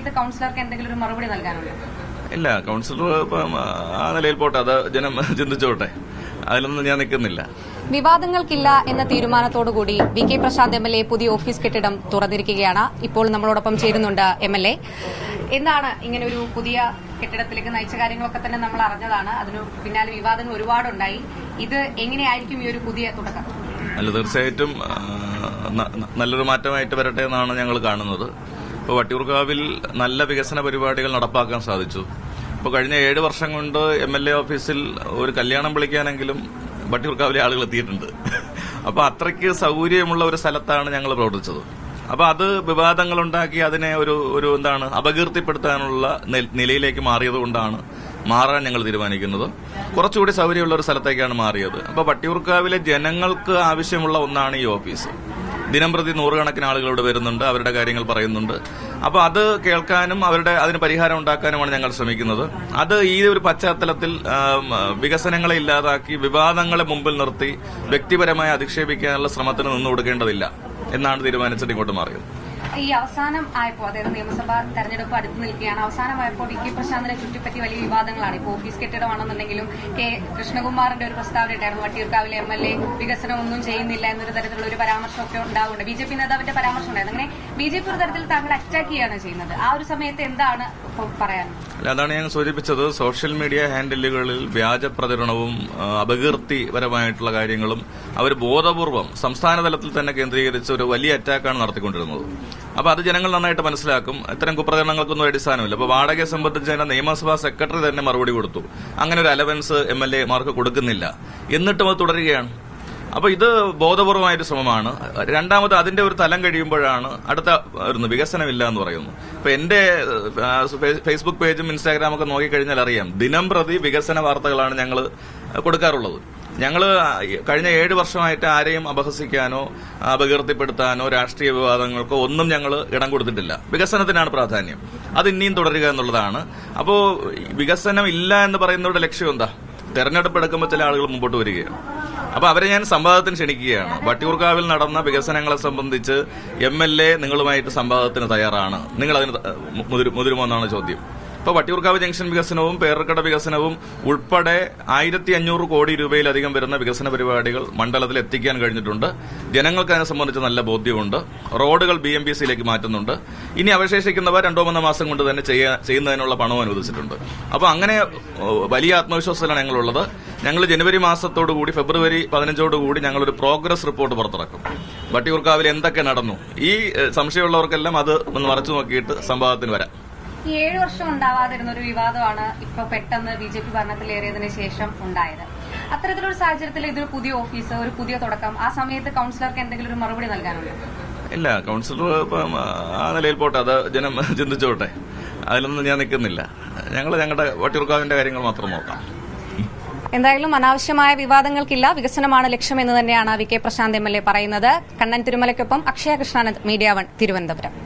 സമയത്ത് കൌൺസിലർക്ക് എന്തെങ്കിലും ഒരു മറുപടി നൽകാനുണ്ടോ? ഇല്ല, കൌൺസിലർ ആ നിലയിൽ പോട്ടെ, അത് ജനം ചിന്തിച്ചോട്ടെ, അതിലൊന്നും ഞാൻ നിൽക്കുന്നില്ല. വിവാദങ്ങൾക്കില്ല എന്ന തീരുമാനത്തോടുകൂടി വി കെ പ്രശാന്ത് എം.എൽ.എ പുതിയ ഓഫീസ് കെട്ടിടം തുറന്നിരിക്കുകയാണ്. ഇപ്പോൾ നമ്മളോടൊപ്പം ചേരുന്നുണ്ട് എം.എൽ.എ. എന്താണ് ഇങ്ങനെ ഒരു പുതിയ കെട്ടിടത്തിലേക്ക് നയിച്ച കാര്യങ്ങളൊക്കെ തന്നെ നമ്മൾ അറിഞ്ഞതാണ്. അതിനു പിന്നാലെ വിവാദങ്ങൾ ഒരുപാടുണ്ടായി. ഇത് എങ്ങനെയായിരിക്കും ഈ ഒരു പുതിയ തുടക്കം? അല്ല, തീർച്ചയായിട്ടും നല്ലൊരു മാറ്റമായിട്ട് വരട്ടെ എന്നാണ് ഞങ്ങൾ കാണുന്നത്. ഇപ്പോൾ വട്ടിയൂർക്കാവിൽ നല്ല വികസന പരിപാടികൾ നടപ്പാക്കാൻ സാധിച്ചു. ഇപ്പോൾ കഴിഞ്ഞ 7 വർഷം കൊണ്ട് എം.എൽ.എ ഓഫീസിൽ ഒരു കല്യാണം വിളിക്കാനെങ്കിലും വട്ടിയൂർക്കാവിലെ ആളുകൾ എത്തിയിട്ടുണ്ട്. അപ്പോൾ അത്രയ്ക്ക് സൗകര്യമുള്ള ഒരു സ്ഥലത്താണ് ഞങ്ങൾ പ്രവർത്തിച്ചത്. അപ്പോൾ അത് വിവാദങ്ങളുണ്ടാക്കി അതിനെ ഒരു എന്താണ് അപകീർത്തിപ്പെടുത്താനുള്ള നിലയിലേക്ക് മാറിയതുകൊണ്ടാണ് മാറാൻ ഞങ്ങൾ തീരുമാനിക്കുന്നത്. കുറച്ചുകൂടി സൗകര്യമുള്ള ഒരു സ്ഥലത്തേക്കാണ് മാറിയത്. അപ്പോൾ വട്ടിയൂർക്കാവിലെ ജനങ്ങൾക്ക് ആവശ്യമുള്ള ഒന്നാണ് ഈ ഓഫീസ്. ദിനംപ്രതി 100 കണക്കിന് ആളുകൾ ഇവിടെ വരുന്നുണ്ട്, അവരുടെ കാര്യങ്ങൾ പറയുന്നുണ്ട്. അപ്പോൾ അത് കേൾക്കാനും അതിന് പരിഹാരം ഉണ്ടാക്കാനുമാണ് ഞങ്ങൾ ശ്രമിക്കുന്നത്. അത് ഈ ഒരു പശ്ചാത്തലത്തിൽ വികസനങ്ങളെ ഇല്ലാതാക്കി വിവാദങ്ങളെ മുമ്പിൽ നിർത്തി വ്യക്തിപരമായി അധിക്ഷേപിക്കാനുള്ള ശ്രമത്തിന് നിന്നു കൊടുക്കേണ്ടതില്ല എന്നാണ് തീരുമാനിച്ചിട്ട് ഇങ്ങോട്ട് മാറിയത്. ഈ അവസാനം ആയപ്പോൾ, അതായത് നിയമസഭാ തെരഞ്ഞെടുപ്പ് അടുത്ത് നിൽക്കുകയാണ്, അവസാനമായപ്പോൾ വി കെ പ്രശാന്തിനെ ചുറ്റിപ്പറ്റി വലിയ വിവാദങ്ങളാണ്. ഇപ്പോൾ ഓഫീസ് കെട്ടിടമാണെന്നുണ്ടെങ്കിലും കെ കൃഷ്ണകുമാറിന്റെ ഒരു പ്രസ്താവന ഉണ്ടായിരുന്നു, വട്ടിയൂർക്കാവിലെ എം.എൽ.എ വികസനം ഒന്നും ചെയ്യുന്നില്ല എന്നൊരു തരത്തിലുള്ള ഒരു പരാമർശമൊക്കെ ഉണ്ടാവുന്നുണ്ട്. ബി.ജെ.പി നേതാവിന്റെ പരാമർശം ഉണ്ടായിരുന്നു. അങ്ങനെ ബി.ജെ.പി ഒരു തരത്തിൽ താങ്കൾ അറ്റാക്ക് ചെയ്യുകയാണ് ചെയ്യുന്നത്. ആ ഒരു സമയത്ത് എന്താണ് പറയാൻ? അതാണ് ഞാൻ സൂചിപ്പിച്ചത്. സോഷ്യൽ മീഡിയ ഹാൻഡിലുകളിൽ വ്യാജ പ്രചരണവും അപകീർത്തിപരമായിട്ടുള്ള കാര്യങ്ങളും അവർ ബോധപൂർവം സംസ്ഥാന തലത്തിൽ തന്നെ കേന്ദ്രീകരിച്ച് ഒരു വലിയ അറ്റാക്കാണ് നടത്തിക്കൊണ്ടിരുന്നത്. അപ്പൊ അത് ജനങ്ങൾ നന്നായിട്ട് മനസ്സിലാക്കും. ഇത്തരം കുപ്രചരണങ്ങൾക്കൊന്നും അടിസ്ഥാനമില്ല. അപ്പൊ വാടകയെ സംബന്ധിച്ച് തന്നെ നിയമസഭാ സെക്രട്ടറി തന്നെ മറുപടി കൊടുത്തു. അങ്ങനെ ഒരു അലവൻസ് എം.എൽ.എ മാർക്ക് കൊടുക്കുന്നില്ല, എന്നിട്ടും അത് തുടരുകയാണ്. അപ്പൊ ഇത് ബോധപൂർവമായൊരു ശ്രമമാണ്. രണ്ടാമത് അതിന്റെ ഒരു തലം കഴിയുമ്പോഴാണ് അടുത്ത വികസനമില്ല എന്ന് പറയുന്നു. ഇപ്പൊ എന്റെ ഫേസ്ബുക്ക് പേജും ഇൻസ്റ്റാഗ്രാമൊക്കെ നോക്കിക്കഴിഞ്ഞാൽ അറിയാം, ദിനം പ്രതി വികസന വാർത്തകളാണ് ഞങ്ങൾ കൊടുക്കാറുള്ളത്. ഞങ്ങൾ കഴിഞ്ഞ 7 വർഷമായിട്ട് ആരെയും അപഹസിക്കാനോ അപകീർത്തിപ്പെടുത്താനോ രാഷ്ട്രീയ വിവാദങ്ങൾക്കോ ഒന്നും ഞങ്ങൾ ഇടം കൊടുത്തിട്ടില്ല. വികസനത്തിനാണ് പ്രാധാന്യം. അത് ഇനിയും തുടരുക എന്നുള്ളതാണ്. അപ്പോ വികസനം ഇല്ല എന്ന് പറയുന്നവരുടെ ലക്ഷ്യം എന്താ? തെരഞ്ഞെടുപ്പ് എടുക്കുമ്പോൾ ചില ആളുകൾ മുമ്പോട്ട് വരികയാണ്. അപ്പൊ അവരെ ഞാൻ സംവാദത്തിന് ക്ഷണിക്കുകയാണ്. വട്ടിയൂർക്കാവിൽ നടന്ന വികസനങ്ങളെ സംബന്ധിച്ച് എം.എൽ.എ നിങ്ങളുമായിട്ട് സംവാദത്തിന് തയ്യാറാണ്, നിങ്ങൾ അതിന് മുതിരുമോ എന്നാണ് ചോദ്യം. ഇപ്പൊ വട്ടിയൂർക്കാവ് ജംഗ്ഷൻ വികസനവും പേരക്കട വികസനവും ഉൾപ്പെടെ 1500 കോടി രൂപയിലധികം വരുന്ന വികസന പരിപാടികൾ മണ്ഡലത്തിൽ എത്തിക്കാൻ കഴിഞ്ഞിട്ടുണ്ട്. ജനങ്ങൾക്ക് അതിനെ സംബന്ധിച്ച് നല്ല ബോധ്യമുണ്ട്. റോഡുകൾ BMPCയിലേക്ക് മാറ്റുന്നുണ്ട്. ഇനി അവശേഷിക്കുന്നവ 2-3 മാസം കൊണ്ട് തന്നെ ചെയ്യുന്നതിനുള്ള പണവും അനുവദിച്ചിട്ടുണ്ട്. അപ്പൊ അങ്ങനെ വലിയ ആത്മവിശ്വാസത്തിലാണ് ഞങ്ങളുള്ളത്. ഞങ്ങൾ ജനുവരി മാസത്തോടുകൂടി ഫെബ്രുവരി 15 ഞങ്ങളൊരു പ്രോഗ്രസ് റിപ്പോർട്ട് പുറത്തിറക്കും. വട്ടിയൂർക്കാവിൽ എന്തൊക്കെ നടന്നു, ഈ സംശയമുള്ളവർക്കെല്ലാം അത് ഒന്ന് മറച്ചു നോക്കിയിട്ട് സംവാദത്തിന് വരാം. ഈ 7 വർഷം ഉണ്ടാവാതിരുന്ന ഒരു വിവാദമാണ് ഇപ്പൊ പെട്ടെന്ന് ബി.ജെ.പി ഭരണത്തിലേറിയതിനു ശേഷം ഉണ്ടായത്. അത്തരത്തിലൊരു സാഹചര്യത്തിൽ ഇതൊരു പുതിയ ഓഫീസ്, ഒരു പുതിയ തുടക്കം, ആ സമയത്ത് കൌൺസിലർക്ക് എന്തെങ്കിലും ഒരു മറുപടി നൽകാനുണ്ടോ? ഇല്ല, കൌൺസിലർ ആ നിലയിൽ പോട്ടെ, അത് ജനം ചിന്തിച്ചോട്ടെ, അതിലൊന്നും ഞാൻ നിൽക്കുന്നില്ല. ഞങ്ങളുടെ വട്ടിയൂർക്കാവിന്റെ കാര്യങ്ങൾ മാത്രം നോക്കാം. എന്തായാലും അനാവശ്യമായ വിവാദങ്ങൾക്കില്ല, വികസനമാണ് ലക്ഷ്യമെന്ന് തന്നെയാണ് വി കെ പ്രശാന്ത് എം.എൽ.എ പറയുന്നത്. കണ്ണൻ തിരുമലയ്ക്കൊപ്പം അക്ഷയ കൃഷ്ണാനന്ദ്, മീഡിയ 1, തിരുവനന്തപുരം.